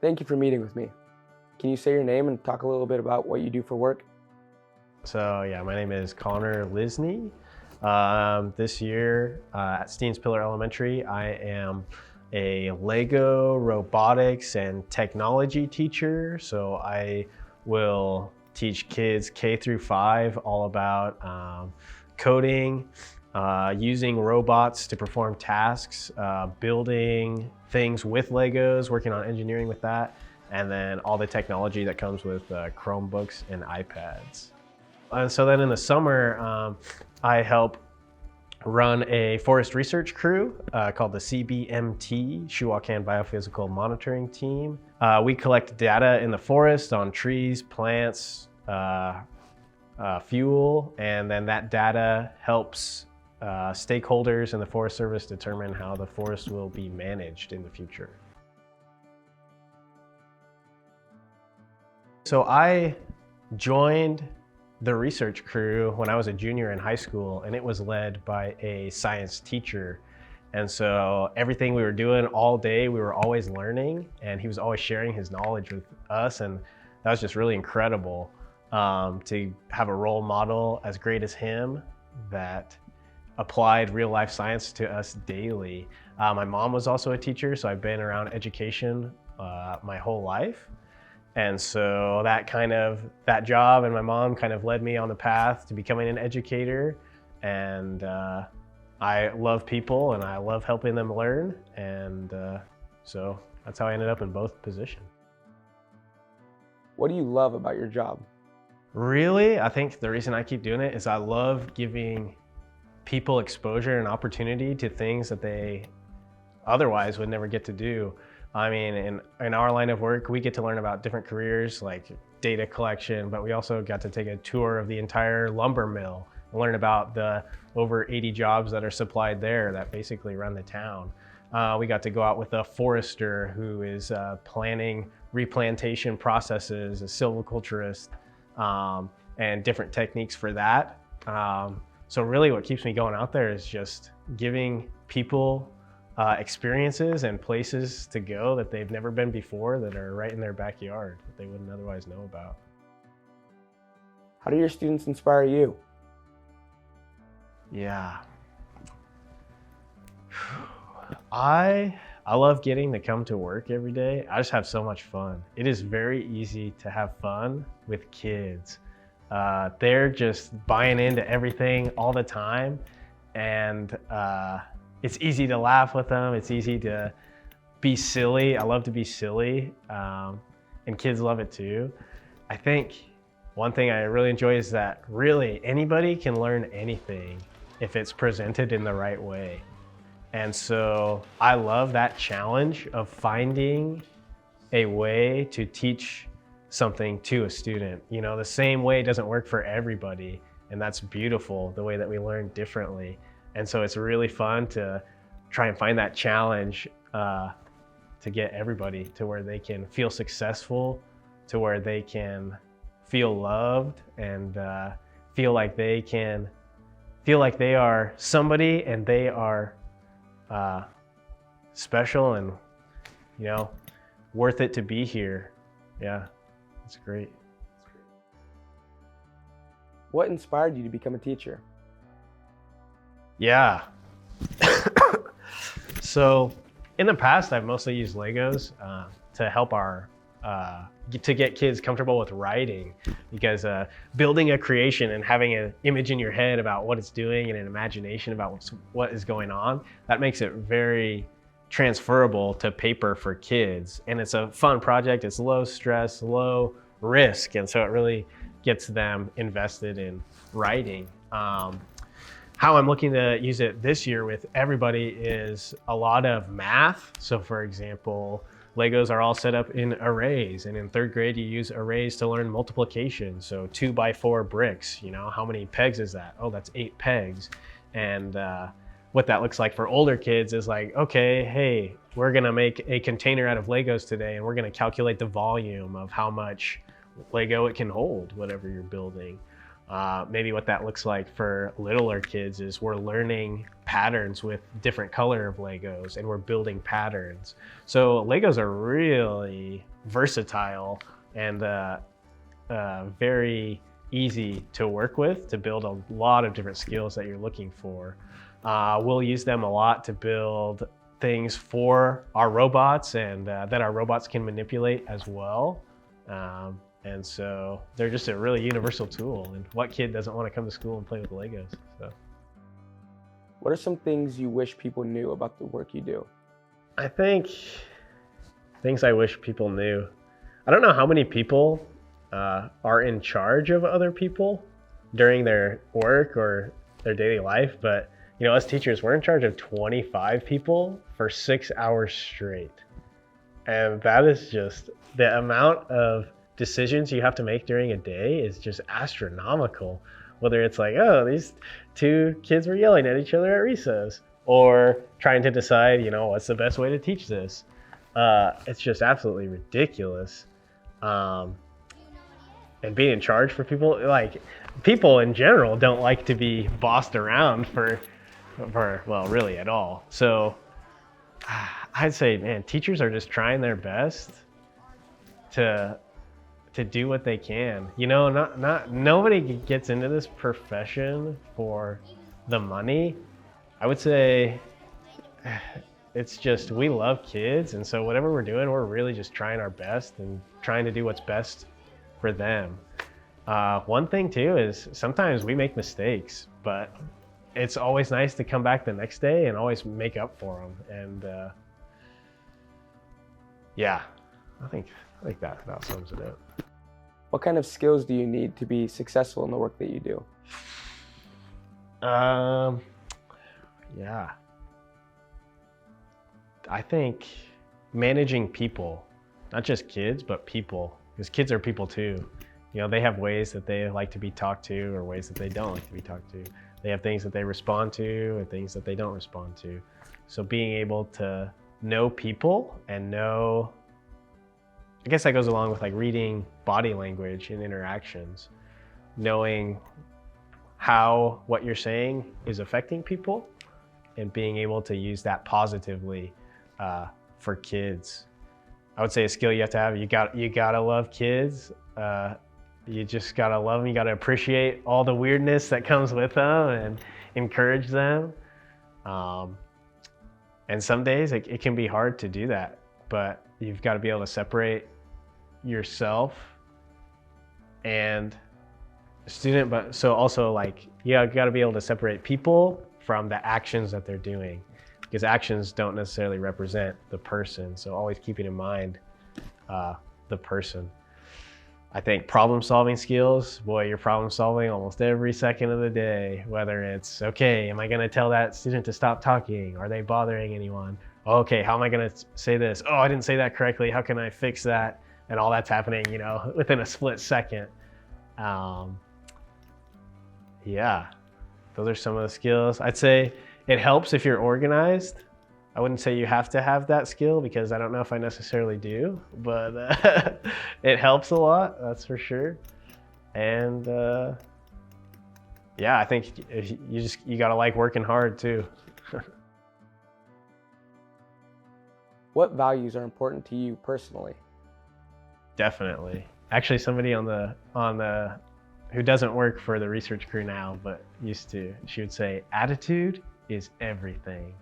Thank you for meeting with me. Can you say your name and talk a little bit about what you do for work? So yeah, my name is Connor Lynse. This year at Steins Pillar Elementary, I am a Lego robotics and technology teacher. So I will teach kids K through 5 all about coding, using robots to perform tasks, building things with Legos, working on engineering with that, and then all the technology that comes with Chromebooks and iPads. And so then in the summer, I help run a forest research crew called the CBMT, Shuwakan Biophysical Monitoring Team. We collect data in the forest on trees, plants, fuel, and then that data helps stakeholders in the Forest Service determine how the forest will be managed in the future. So I joined the research crew when I was a junior in high school, and it was led by a science teacher. And so everything we were doing all day, we were always learning, and he was always sharing his knowledge with us. And that was just really incredible to have a role model as great as him that applied real life science to us daily. My mom was also a teacher, so I've been around education my whole life. And so that job and my mom kind of led me on the path to becoming an educator. And I love people and I love helping them learn. And so that's how I ended up in both positions. What do you love about your job? Really, I think the reason I keep doing it is I love giving people exposure and opportunity to things that they otherwise would never get to do. I mean, in our line of work, we get to learn about different careers like data collection, but we also got to take a tour of the entire lumber mill and learn about the over 80 jobs that are supplied there that basically run the town. We got to go out with a forester who is planning replantation processes, a silviculturist, and different techniques for that. So really what keeps me going out there is just giving people experiences and places to go that they've never been before that are right in their backyard that they wouldn't otherwise know about. How do your students inspire you? Yeah. I love getting to come to work every day. I just have so much fun. It is very easy to have fun with kids. They're just buying into everything all the time, and it's easy to laugh with them. It's easy to be silly. I love to be silly, and kids love it too. I think one thing I really enjoy is that really anybody can learn anything if it's presented in the right way. And so I love that challenge of finding a way to teach something to a student. You know, the same way doesn't work for everybody, and that's beautiful, the way that we learn differently. And so it's really fun to try and find that challenge to get everybody to where they can feel successful, to where they can feel loved and feel like they are somebody and they are special and, you know, worth it to be here. Yeah, it's great. What inspired you to become a teacher? Yeah. So in the past, I've mostly used Legos to help to get kids comfortable with writing, because building a creation and having an image in your head about what it's doing and an imagination about what is going on, that makes it very transferable to paper for kids. And it's a fun project. It's low stress, low risk. And so it really gets them invested in writing. How I'm looking to use it this year with everybody is a lot of math. So for example, Legos are all set up in arrays, and in 3rd grade you use arrays to learn multiplication. So 2x4 bricks, you know, how many pegs is that? Oh, that's 8 pegs. And what that looks like for older kids is like, okay, hey, we're gonna make a container out of Legos today, and we're gonna calculate the volume of how much Lego it can hold, whatever you're building. Maybe what that looks like for littler kids is we're learning patterns with different color of Legos, and we're building patterns. So Legos are really versatile and very easy to work with to build a lot of different skills that you're looking for. We'll use them a lot to build things for our robots and that our robots can manipulate as well. And so they're just a really universal tool. And what kid doesn't want to come to school and play with Legos? So, What are some things you wish people knew about the work you do? I think things I wish people knew. I don't know how many people are in charge of other people during their work or their daily life, but you know, as teachers, we're in charge of 25 people for 6 hours straight. And that is just the amount of decisions you have to make during a day is just astronomical. Whether it's like, oh, these two kids were yelling at each other at recess, or trying to decide, you know, what's the best way to teach this. It's just absolutely ridiculous. And being in charge for people, like people in general don't like to be bossed around for well, really at all. So I'd say, man, teachers are just trying their best to do what they can. You know, nobody gets into this profession for the money. I would say it's just, we love kids, and so whatever we're doing, we're really just trying our best and trying to do what's best for them. One thing too is sometimes we make mistakes, but it's always nice to come back the next day and always make up for them. And yeah, I think that about sums it up. What kind of skills do you need to be successful in the work that you do? Yeah. I think managing people, not just kids, but people, because kids are people too. You know, they have ways that they like to be talked to or ways that they don't like to be talked to. They have things that they respond to and things that they don't respond to. So being able to know people and know, I guess that goes along with like reading body language and interactions, knowing how what you're saying is affecting people and being able to use that positively for kids. I would say a skill you have to have, you gotta love kids. You just gotta love them. You gotta appreciate all the weirdness that comes with them and encourage them. And some days it can be hard to do that, but you've got to be able to separate yourself and student, but so also like, yeah, you got to be able to separate people from the actions that they're doing, because actions don't necessarily represent the person. So always keeping in mind the person. I think problem solving skills, boy, you're problem solving almost every second of the day, whether it's, okay, am I going to tell that student to stop talking? Are they bothering anyone? Okay, how am I going to say this? Oh, I didn't say that correctly. How can I fix that? And all that's happening, you know, within a split second. Yeah, those are some of the skills. I'd say it helps if you're organized. I wouldn't say you have to have that skill, because I don't know if I necessarily do, but it helps a lot, that's for sure. And yeah, I think you gotta like working hard too. What values are important to you personally? Definitely. Actually, somebody on the who doesn't work for the research crew now, but used to, she would say, attitude is everything.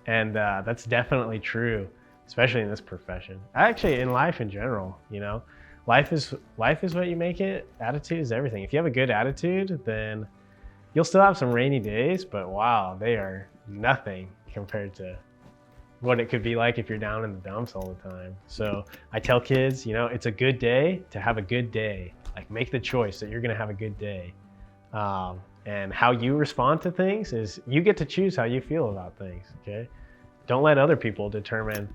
And that's definitely true, especially in this profession. Actually, in life in general, you know, life is what you make it. Attitude is everything. If you have a good attitude, then you'll still have some rainy days, but wow, they are nothing compared to what it could be like if you're down in the dumps all the time. So I tell kids, you know, it's a good day to have a good day. Like, make the choice that you're gonna have a good day. And how you respond to things is, you get to choose how you feel about things, okay? Don't let other people determine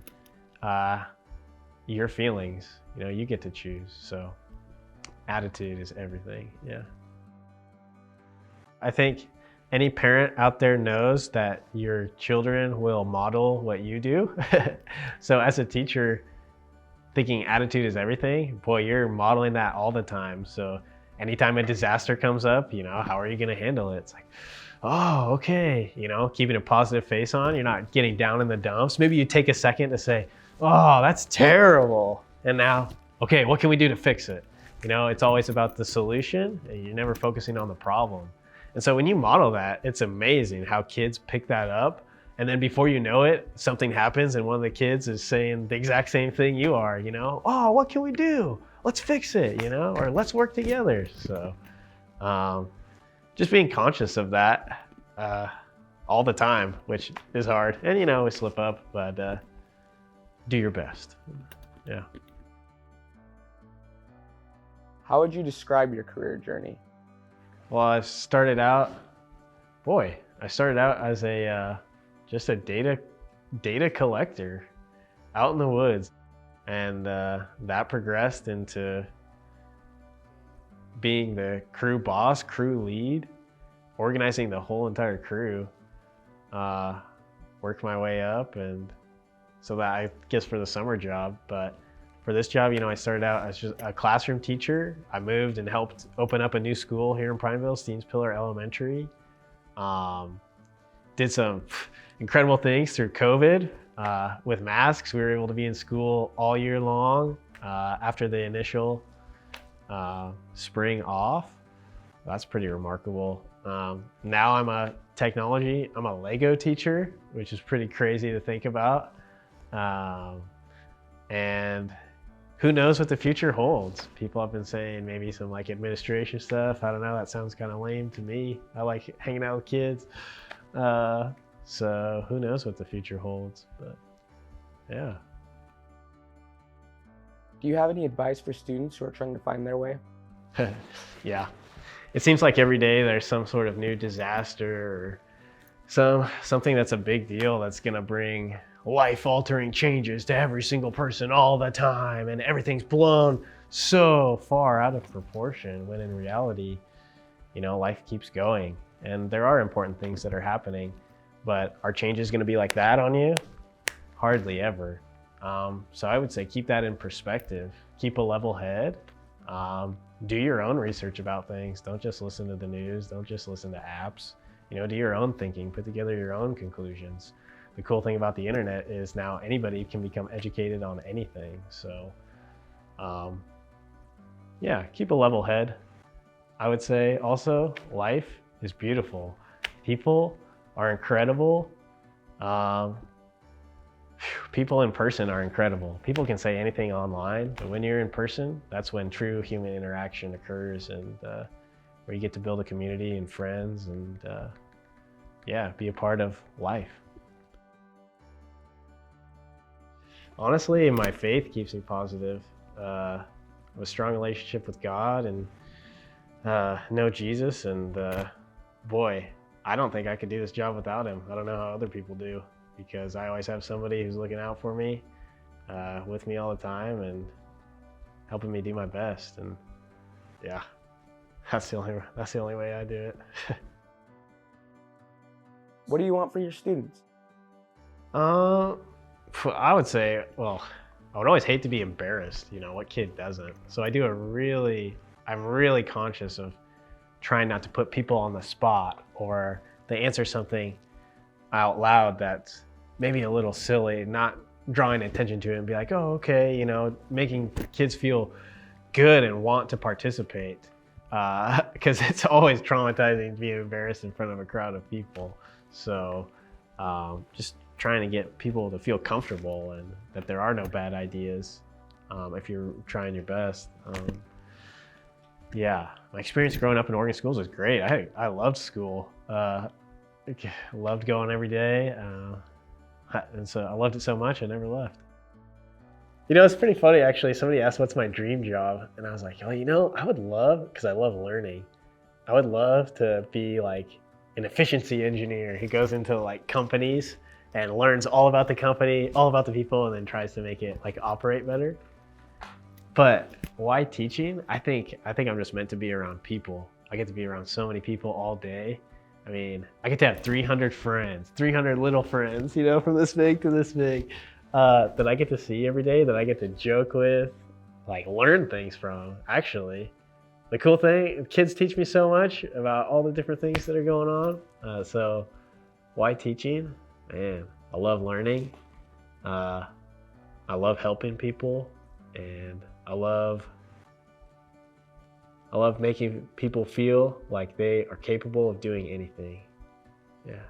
your feelings. You know, you get to choose. So attitude is everything, yeah. I think any parent out there knows that your children will model what you do. So as a teacher, thinking attitude is everything, boy, you're modeling that all the time. So anytime a disaster comes up, how are you going to handle it? It's like, oh, okay, keeping a positive face on. You're not getting down in the dumps. Maybe you take a second to say, oh, that's terrible. And now, okay, what can we do to fix it? It's always about the solution, and you're never focusing on the problem. And so when you model that, it's amazing how kids pick that up. And then before you know it, something happens and one of the kids is saying the exact same thing you are, oh, what can we do? Let's fix it, or let's work together. So just being conscious of that all the time, which is hard. And, we slip up, but do your best. Yeah. How would you describe your career journey? Well, I started out as just a data collector out in the woods. And that progressed into being the crew boss, crew lead, organizing the whole entire crew, worked my way up. And so that, I guess, for the summer job. But for this job, I started out as just a classroom teacher. I moved and helped open up a new school here in Prineville, Steins Pillar Elementary. Did some incredible things through COVID. With masks, we were able to be in school all year long after the initial spring off. That's pretty remarkable. Now I'm a Lego teacher, which is pretty crazy to think about. And who knows what the future holds? People have been saying maybe some administration stuff. I don't know, that sounds kind of lame to me. I like hanging out with kids. So who knows what the future holds, but yeah. Do you have any advice for students who are trying to find their way? Yeah. It seems like every day there's some sort of new disaster or something that's a big deal that's gonna bring life-altering changes to every single person all the time, and everything's blown so far out of proportion, when in reality, life keeps going. And there are important things that are happening, but are changes gonna be like that on you? Hardly ever. So I would say keep that in perspective. Keep a level head. Do your own research about things. Don't just listen to the news. Don't just listen to apps. Do your own thinking. Put together your own conclusions. The cool thing about the internet is now anybody can become educated on anything. So yeah, keep a level head. I would say also, life is beautiful. People are incredible. People in person are incredible. People can say anything online, but when you're in person, that's when true human interaction occurs, and where you get to build a community and friends and yeah, be a part of life. Honestly, my faith keeps me positive. I have a strong relationship with God and know Jesus, and boy, I don't think I could do this job without him. I don't know how other people do, because I always have somebody who's looking out for me, with me all the time and helping me do my best. And yeah, that's the only way I do it. What do you want for your students? I would say, well, I would always hate to be embarrassed. What kid doesn't? So I'm really conscious of trying not to put people on the spot, or they answer something out loud that's maybe a little silly, not drawing attention to it and be like, oh, okay, making kids feel good and want to participate. Because it's always traumatizing to be embarrassed in front of a crowd of people. So just trying to get people to feel comfortable and that there are no bad ideas if you're trying your best. Yeah, my experience growing up in Oregon schools was great. I loved school. Loved going every day. And so I loved it so much, I never left. It's pretty funny, actually. Somebody asked what's my dream job, and I was like, oh, I would love, because I love learning, I would love to be like an efficiency engineer who goes into companies and learns all about the company, all about the people, and then tries to make it operate better. But why teaching? I think I'm just meant to be around people. I get to be around so many people all day. I mean, I get to have 300 friends, 300 little friends, from this big to this big, that I get to see every day, that I get to joke with, learn things from, actually. the cool thing, kids teach me so much about all the different things that are going on. So why teaching? Man, I love learning. I love helping people, and I love making people feel like they are capable of doing anything. Yeah.